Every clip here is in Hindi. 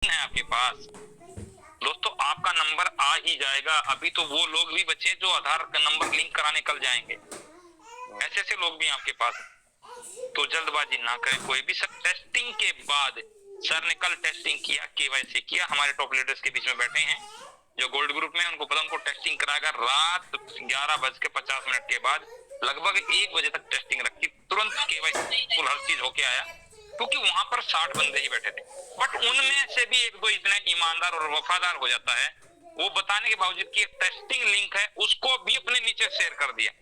है आपके पास दोस्तों, आपका नंबर आ ही जाएगा। अभी तो वो लोग भी बचे जो आधार का नंबर लिंक कराने कल जाएंगे, ऐसे ऐसे लोग भी आपके पास। तो जल्दबाजी ना करें कोई भी। सर टेस्टिंग के बाद, सर ने कल टेस्टिंग किया, केवाईसी किया, हमारे टॉप लीडर्स के बीच में बैठे हैं जो गोल्ड ग्रुप में, उनको पता, उनको टेस्टिंग कराकर रात 11:50 के बाद लगभग 1 बजे तक टेस्टिंग रखी, तुरंत केवाईसी फुल हर चीज होके आया, क्योंकि वहां पर 60 बंदे ही बैठे थे। बट उनमें से भी एक दो इतने ईमानदार और वफादार हो जाता है, वो बताने के बावजूद कि टेस्टिंग लिंक है उसको भी अपने नीचे शेयर कर दिया।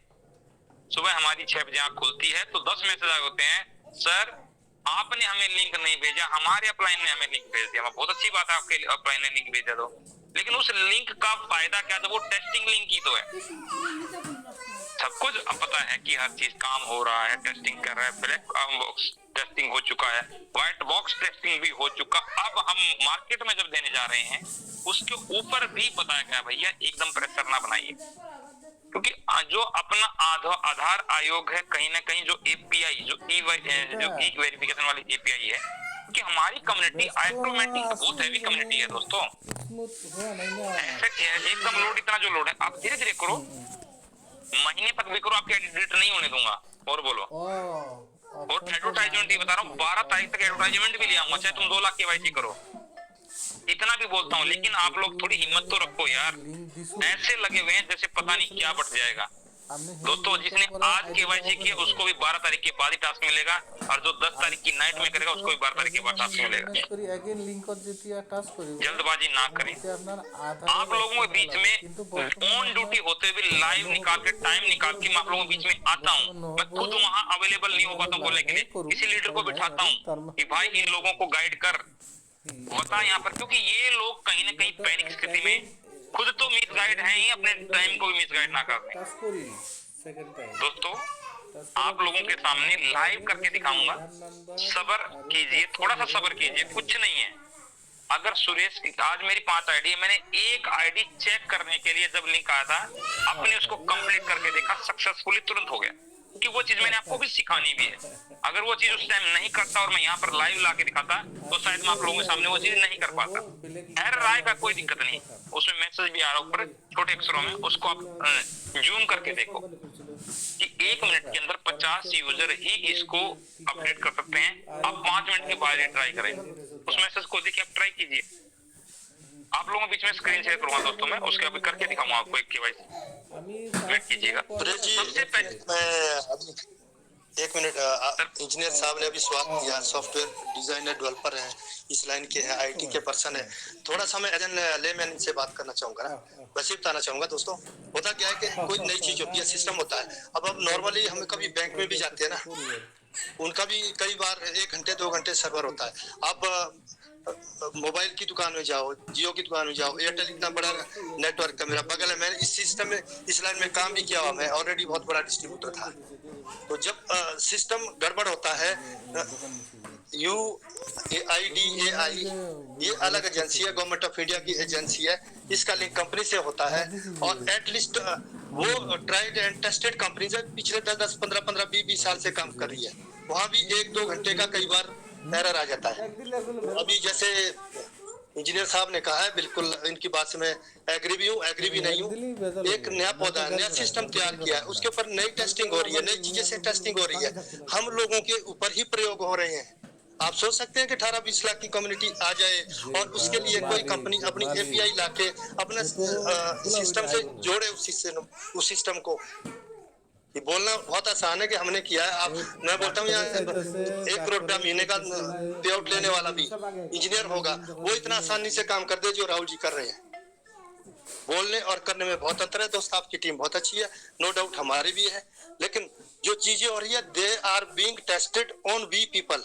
सुबह हमारी 6 बजे आंख खुलती है तो 10 मैसेज आए होते हैं, सर आपने हमें लिंक नहीं भेजा, हमारे अपलाइन ने हमें लिंक भेज दिया। बहुत अच्छी बात है, आपके अपलाइन ने लिंक भेजा दो, लेकिन उस लिंक का फायदा क्या था? वो टेस्टिंग लिंक ही तो है। सबको पता है कि हर चीज काम हो रहा है, टेस्टिंग कर रहा है, ब्लैक बॉक्स टेस्टिंग हो चुका है, व्हाइट बॉक्स टेस्टिंग भी हो चुका। अब हम मार्केट में जब देने जा रहे हैं उसके ऊपर भी बताया गया भैया एकदम प्रेशर ना बनाइए, क्योंकि जो अपना आधार आयोग है, कहीं ना कहीं जो एपीआई, जो ई वेरिफिकेशन वाली एपीआई है, कि हमारी कम्युनिटी ऑटोमेटिक बहुत हैवी कम्युनिटी है दोस्तों। एकदम लोड, इतना जो लोड है, आप धीरे धीरे करो, महीने तक भी करो, आपकी एडिट नहीं होने दूंगा। और बोलो, और एडवर्टाइजमेंट भी बता रहा हूँ, 12 तारीख तक एडवर्टाइजमेंट भी ले आऊंगा, चाहे तुम 2 लाख केवाईसी करो, इतना भी बोलता हूँ। लेकिन आप लोग थोड़ी हिम्मत तो रखो यार, ऐसे लगे हुए हैं जैसे पता नहीं क्या बढ़ जाएगा। दोस्तों जिसने आज केवाईसी किया उसको भी 12 तारीख के बाद ही टास्क मिलेगा, और जो 10 तारीख की नाइट में करेगा उसको भी 12 तारीख के बाद टास्क मिलेगा। जल्दबाजी ना करें। आप लोगों के बीच में ऑन ड्यूटी होते हुए लाइव निकाल के, टाइम निकाल के मैं आप लोगों के बीच में आता हूँ। मैं खुद वहां अवेलेबल नहीं हो पाता हूँ बोलने के लिए, किसी लीडर को बिठाता हूँ कि भाई इन लोगों को गाइड कर, बता यहाँ पर, क्योंकि ये लोग कहीं ना कहीं पैनिक स्थिति में खुद तो मिस गाइड है ही, अपने टाइम को भी मिस गाइड ना कर दें। दोस्तों आप लोगों के सामने लाइव करके दिखाऊंगा, सब्र कीजिए, थोड़ा सा सब्र कीजिए, कुछ नहीं है। अगर सुरेश, आज मेरी 5 आईडी है, मैंने एक आईडी चेक करने के लिए जब लिंक आया था, अपने उसको कंप्लीट करके देखा, सक्सेसफुली तुरंत हो गया, क्योंकि वो चीज मैंने आपको भी सिखानी भी है। अगर वो चीज उस टाइम नहीं करता और मैं यहाँ पर लाइव लाके दिखाता तो शायद मैं आप लोगों के सामने वो चीज नहीं कर पाता। एरर आए का कोई दिक्कत नहीं, उसमें मैसेज भी आ रहा ऊपर छोटे अक्षरों में, उसको आप जूम करके देखो कि 1 मिनट के अंदर 50 यूजर ही इसको अपडेट कर सकते हैं। आप 5 मिनट के बाद ट्राई करें, उस मैसेज को देखिए, आप ट्राई कीजिए। आप लोगों के बीच में स्क्रीन शेयर करूंगा दोस्तों, मैं उसके अभी करके दिखाऊंगा आपको एक केवाईसी, वेट कीजिएगा। सबसे पहले 1 मिनट, इंजीनियर साहब ने अभी स्वागत किया, सॉफ्टवेयर डिजाइनर डेवलपर हैं, इस लाइन के हैं, आईटी के पर्सन है। थोड़ा सा मैं एज एन लेमैन से बात करना चाहूंगा ना, वैसे बताना चाहूंगा दोस्तों। होता क्या है कि कोई नई चीज होती है, सिस्टम होता है। अब नॉर्मली हम कभी बैंक में भी जाते हैं ना, उनका भी कई बार 1 घंटे 2 घंटे सर्वर होता है। आप मोबाइल की दुकान में जाओ, जियो की दुकान में जाओ, एयरटेल इतना बड़ा नेटवर्क है मेरा बगल है, मैंने इस सिस्टम में, इस लाइन में काम भी किया हुआ, मैं ऑलरेडी बहुत बड़ा डिस्ट्रीब्यूटर था। तो जब सिस्टम गड़बड़ होता है, UAIDAI ये अलग एजेंसी है, गवर्नमेंट ऑफ इंडिया की एजेंसी है, इसका लिंक कंपनी से होता है, और एटलीस्ट वो ट्राइड एंड टेस्टेड कंपनी है, पिछले 10 15 15 20 साल से काम कर रही है। वहां भी 1 2 घंटे का कई बार एरर आ जाता है। अभी जैसे इंजीनियर साहब ने कहा है, बिल्कुल इनकी बात से मैं एग्री भी हूँ, एग्री भी नहीं हूँ। एक नया पौधा, नया सिस्टम तैयार किया है, उसके ऊपर नई टेस्टिंग हो रही है, नई चीजें से टेस्टिंग हो रही है, हम लोगों के ऊपर ही प्रयोग हो रहे हैं। आप सोच सकते हैं कि 18-20 लाख की कम्युनिटी आ जाए और उसके लिए कोई कंपनी अपनी एपीआई लाके अपने सिस्टम से जोड़े उस सिस्टम को। ये बोलना बहुत आसान है कि हमने किया है। आप, मैं बोलता हूँ यहाँ 1 करोड़ रुपया महीने का पे आउट लेने वाला भी इंजीनियर होगा, वो इतना आसानी से काम कर दे जो राहुल जी कर रहे हैं। बोलने और करने में बहुत अंतर है दोस्त। आपकी टीम बहुत अच्छी है, नो डाउट हमारी भी है, लेकिन जो चीजें हो रही है, they are being tested on we people.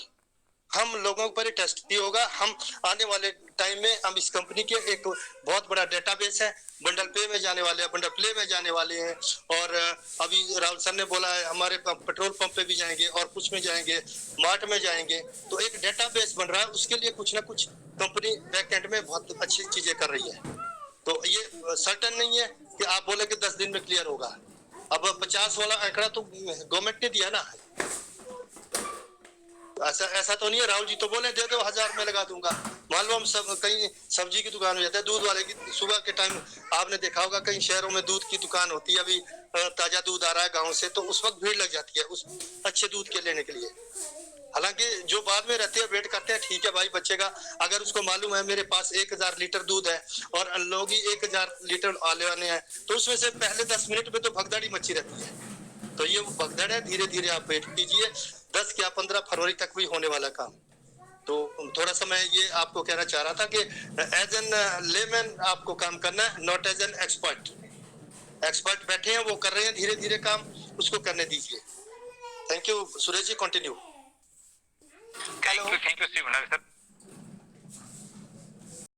हम लोगों पर टेस्ट भी होगा। हम आने वाले टाइम में हम इस कंपनी के एक बहुत बड़ा डेटाबेस है, बंडल पे में जाने वाले हैं, बंडल प्ले में जाने वाले हैं, और अभी राहुल सर ने बोला है हमारे पेट्रोल पंप पे भी जाएंगे और कुछ में जाएंगे, मार्ट में जाएंगे। तो एक डेटाबेस बन रहा है, उसके लिए कुछ ना कुछ कंपनी बैकएंड में बहुत अच्छी चीजें कर रही है। तो ये सर्टेन नहीं है कि आप बोले कि 10 दिन में क्लियर होगा। अब 50 वाला आंकड़ा तो गवर्नमेंट ने दिया ना, ऐसा तो नहीं है। राहुल जी तो बोले दे दो 1000 में लगा दूंगा, मान लो हम सब कहीं सब्जी की दुकान हो जाता है, दूध वाले की सुबह के टाइम आपने देखा होगा कई शहरों में दूध की दुकान होती है, अभी ताजा दूध आ रहा है गांव से, तो उस वक्त भीड़ लग जाती है उस अच्छे दूध के लेने के लिए। हालांकि जो बाद में रहते हैं वेट करते हैं, ठीक है भाई बचेगा, अगर उसको मालूम है मेरे पास 1000 लीटर दूध है और लोग ही 1000 लीटर आने वाले हैं, तो उसमें से पहले 10 मिनट में तो भगदड़ी मची रहती है। तो ये वो भगदड़ है, धीरे धीरे आप वेट कीजिए, 10 या 15 फरवरी तक भी होने वाला काम। तो थोड़ा सा मैं ये आपको कहना चाह रहा था कि एज एन लेमैन आपको काम करना है, not as an expert. Expert बैठे हैं, वो कर रहे हैं धीरे धीरे काम, उसको करने दीजिए। Thank you Suresh ji, continue. Thank you Shri Bhandari sir.